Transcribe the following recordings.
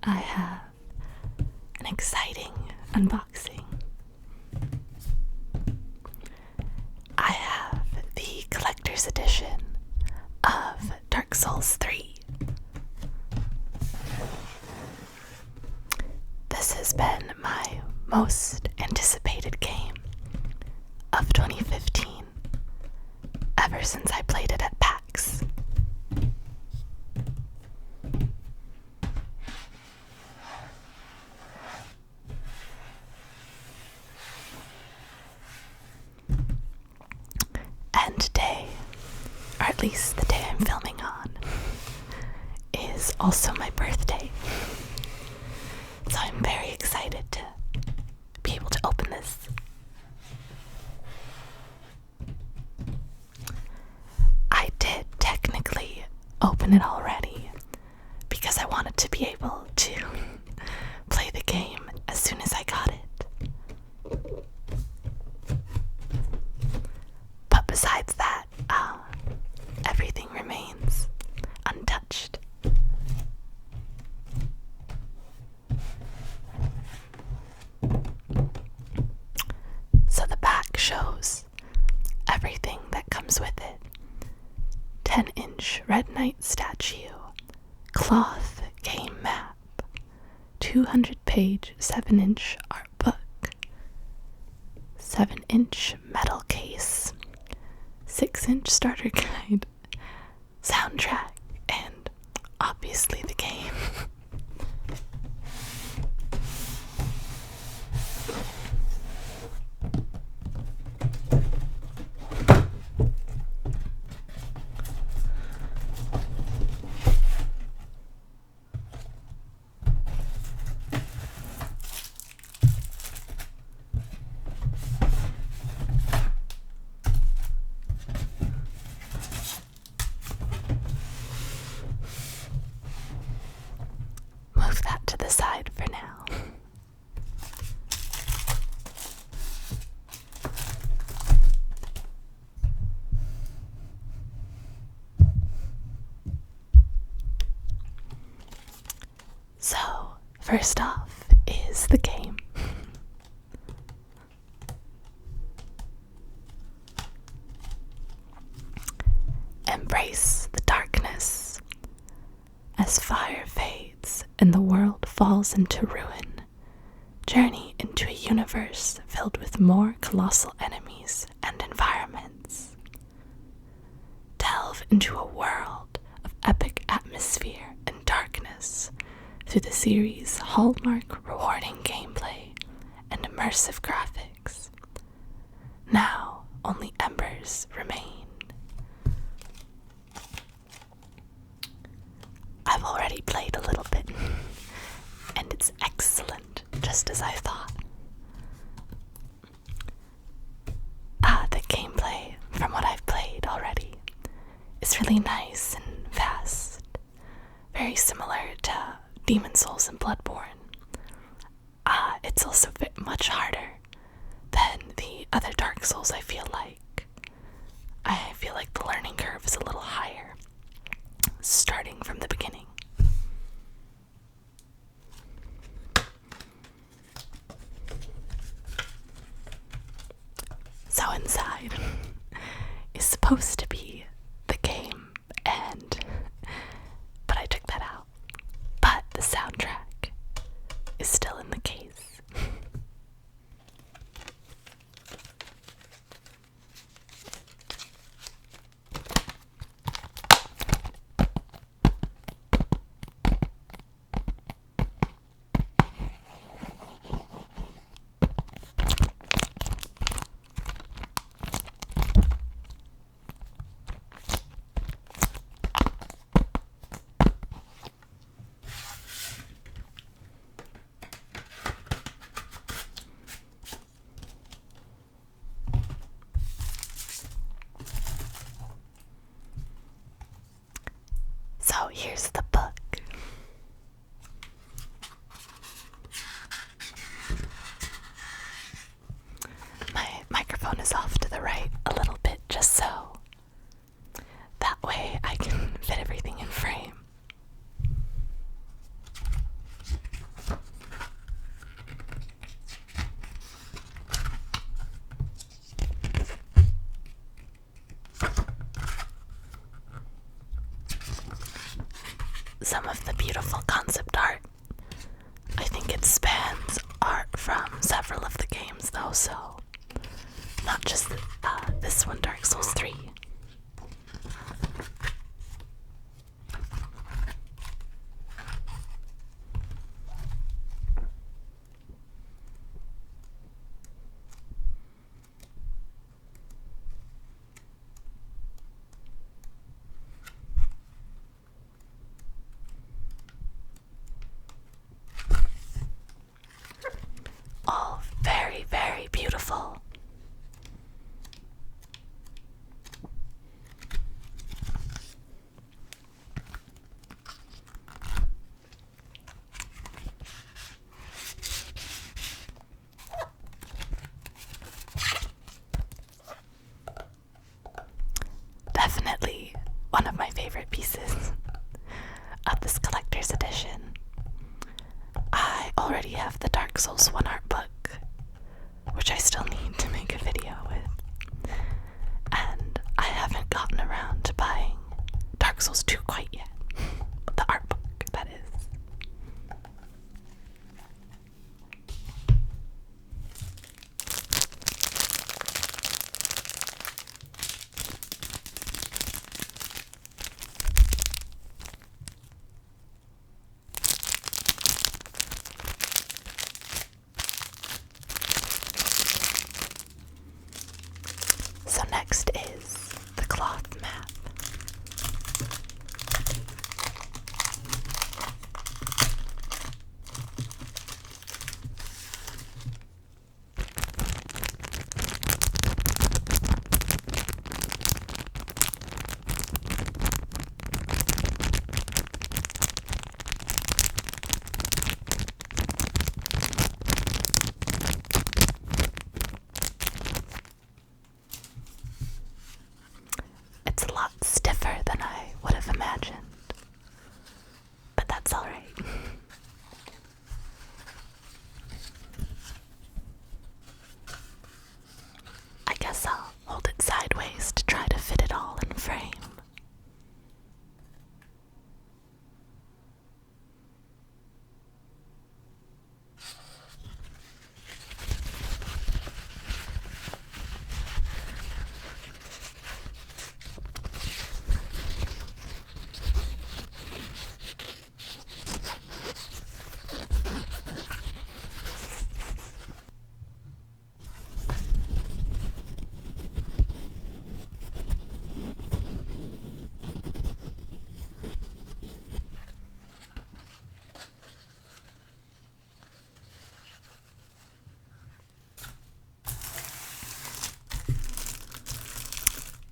I have an exciting unboxing. I have the collector's edition of Dark Souls 3. This has been my most anticipated game of 2015 ever since I played it at PAX. And today, or at least the day I'm filming on, is also my birthday. So I'm very excited to be able to open this. I did technically open it already because I wanted to be able to play the game as soon as I got it. But besides that, everything remains untouched. So the back shows everything that comes with it. 10-inch Red Knight statue, cloth game map, 200-page 7-inch art book, 7-inch metal case, 6-inch starter guide, soundtrack, and obviously the game. Move that to the side for now. So, first off is the game. Embrace the darkness. As fire fades and the world falls into ruin, journey into a universe filled with more colossal enemies and environments. Delve into a world of epic atmosphere and darkness through the series' hallmark rewarding gameplay and immersive graphics. Now only embers remain. I've already played a little bit, and it's excellent, just as I thought. The gameplay, from what I've played already, is really nice and fast, very similar to Demon Souls and Bloodborne. It's also much harder than the other Dark Souls, I feel like. I feel like the learning curve is a little higher, starting from the beginning. So inside is supposed to be the game, but I took that out. But the soundtrack is still in the case. So here's the book. My microphone is off to the right a little bit, just so that way I can fit everything in frame. some of the beautiful concept art. I think it spans art from several of the games though, so not just this one, Dark Souls 3. All very, very beautiful. Definitely one of my favorite pieces of this collector's edition. I already have the Dark Souls 1 art book, which I still need to make a video with, and I haven't gotten around to buying Dark Souls 2 quite yet. The art book, that is. So next is the cloth map. It's a lot stiffer than I would have imagined, but that's alright. I guess I'll hold it sideways to try to fit it all in frame.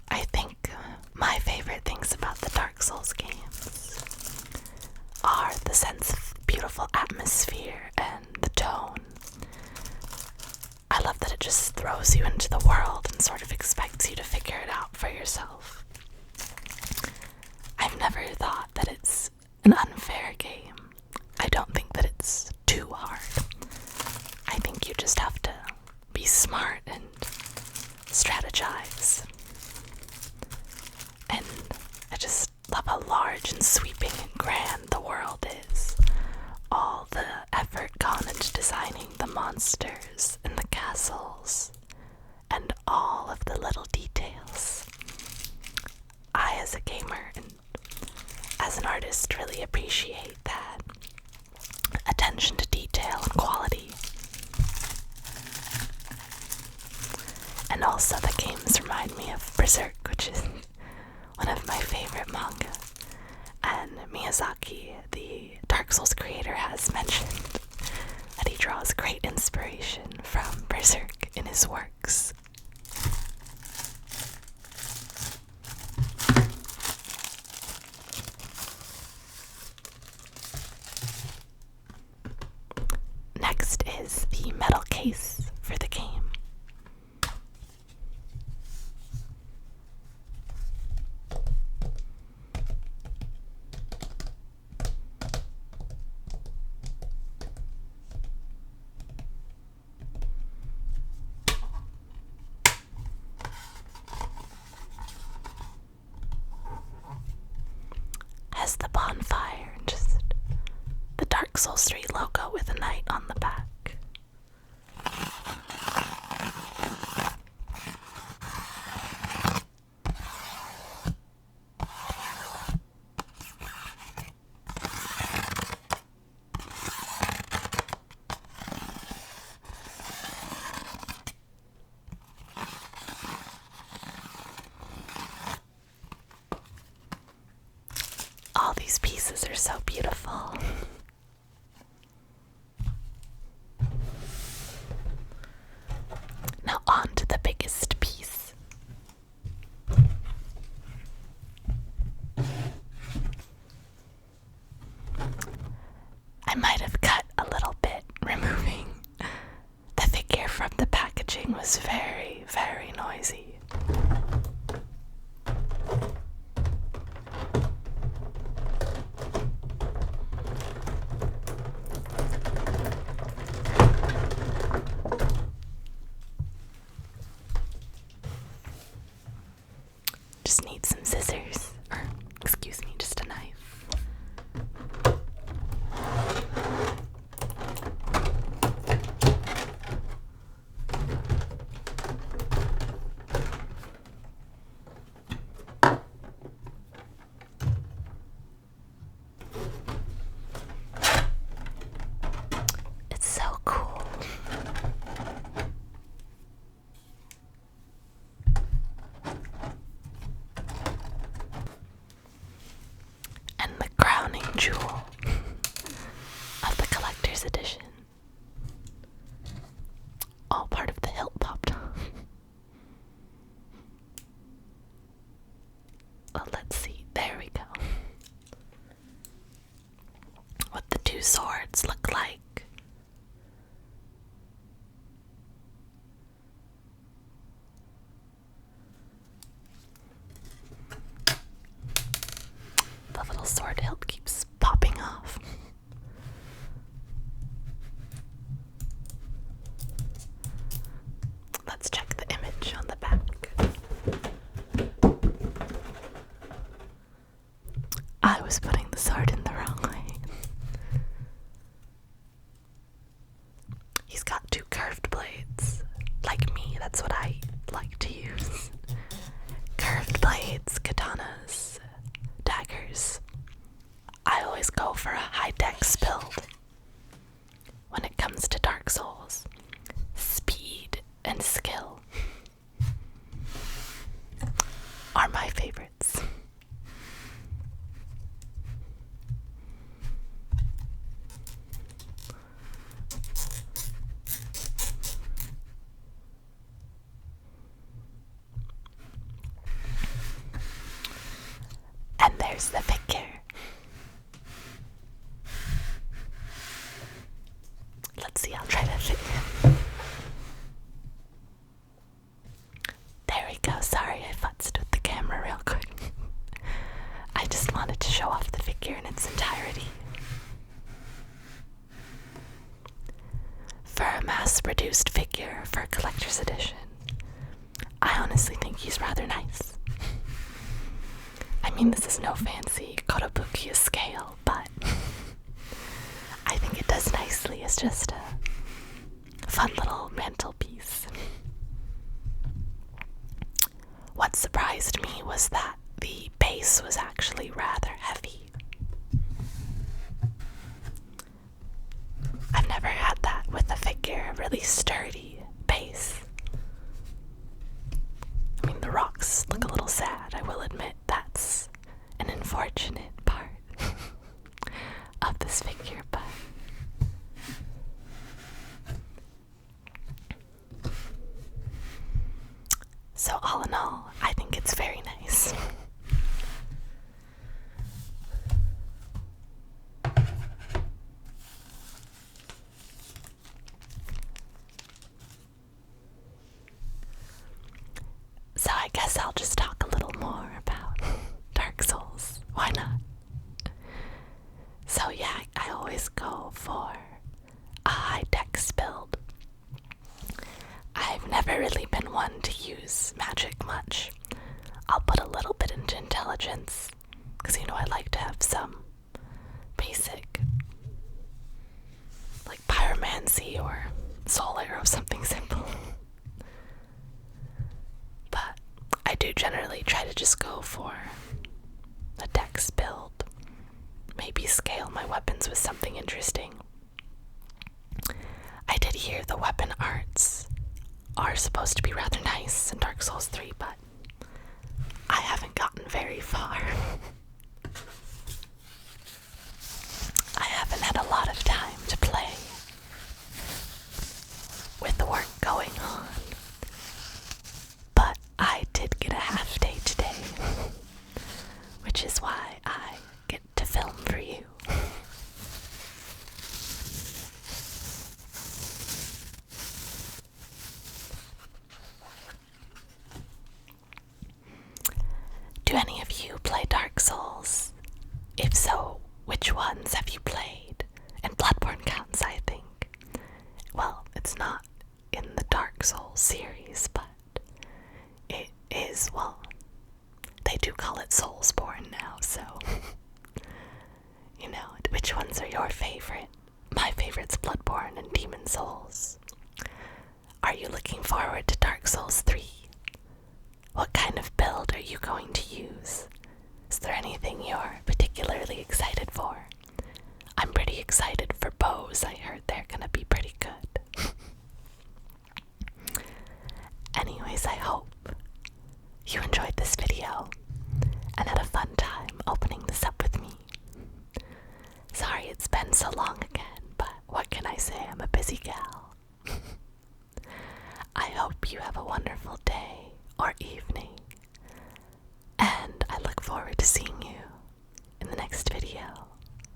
I think my favorite things about the Dark Souls games are the sense of beautiful atmosphere and the tone. I love that it just throws you into the world and sort of expects you to figure it out for yourself. I've never thought that it's an unfair game. I don't think that it's too hard. I think you just have to be smart and strategize. And I just love how large and sweeping and grand the world is. All the effort gone into designing the monsters and the castles, and all of the little details. I, as a gamer and as an artist, really appreciate that attention to detail and quality. And also the games remind me of Berserk, which is one of my favorite manga. And Miyazaki, the Dark Souls creator, has mentioned that he draws great inspiration from Berserk in his works. Next is the metal case for the game. Has the bonfire Dark Souls 3 logo with a knight on the back. All these pieces are so beautiful. Now on to the biggest piece. I might have cut a little bit. Removing the figure from the packaging was very, very noisy. Just need some scissors, or excuse me, just a knife. It's so cool. And the crowning jewel of the collector's edition. All part of the hilt popped off. Well, let's see. There we go. What the two swords look like. The little sword hilt keeps popping off. Let's check the image on the back. I was putting the sword in the wrong way. He's got two curved blades. Like me, that's what I like to use. Curved blades, katanas, daggers. I always go for a high-dex build. When it comes to Dark Souls, speed and skill are my favorites. And there's the figure. Let's see, I'll try to fit him. There we go. Sorry, I futzed with the camera real quick. I just wanted to show off the figure in its entirety. For a mass-produced figure for a collector's edition, I honestly think he's rather nice. I mean, this is no fancy Kotobukiya scale, but I think it does nicely as just a fun little mantelpiece. What surprised me was that the base was actually rather heavy. I've never had that with a figure, a really sturdy base. I mean, the rocks look a little sad, I will admit. That's an unfortunate part of this figure, but so all in all, I think it's very nice. So I guess I'll just talk a little more about Dark Souls. Why not? So yeah, I always go for a high-dex build. I've never really been one to use magic much. I'll put a little bit into intelligence, because I like to have some basic my weapons with something interesting. I did hear the weapon arts are supposed to be rather nice in Dark Souls 3, but I haven't gotten very far. I haven't had a lot of time to play with the work going on, but I did get a half day today, which is why I get to film for you. Do any of you play Dark Souls? If so, which ones have you played? And Bloodborne counts, I think. Well, it's not in the Dark Souls series, but it is, well, they do call it Soulsborne now, so you know, which ones are your favorite? My favorite's Bloodborne and Demon Souls. Are you looking forward to Dark Souls 3? What kind of build are you going to use? Is there anything you're particularly excited for? I'm pretty excited for bows. I heard they're gonna be pretty good. Anyways, I hope you enjoyed this video and had a fun time opening this up with me. Sorry it's been so long again, but what can I say? I'm a busy gal. I hope you have a wonderful day or evening, and I look forward to seeing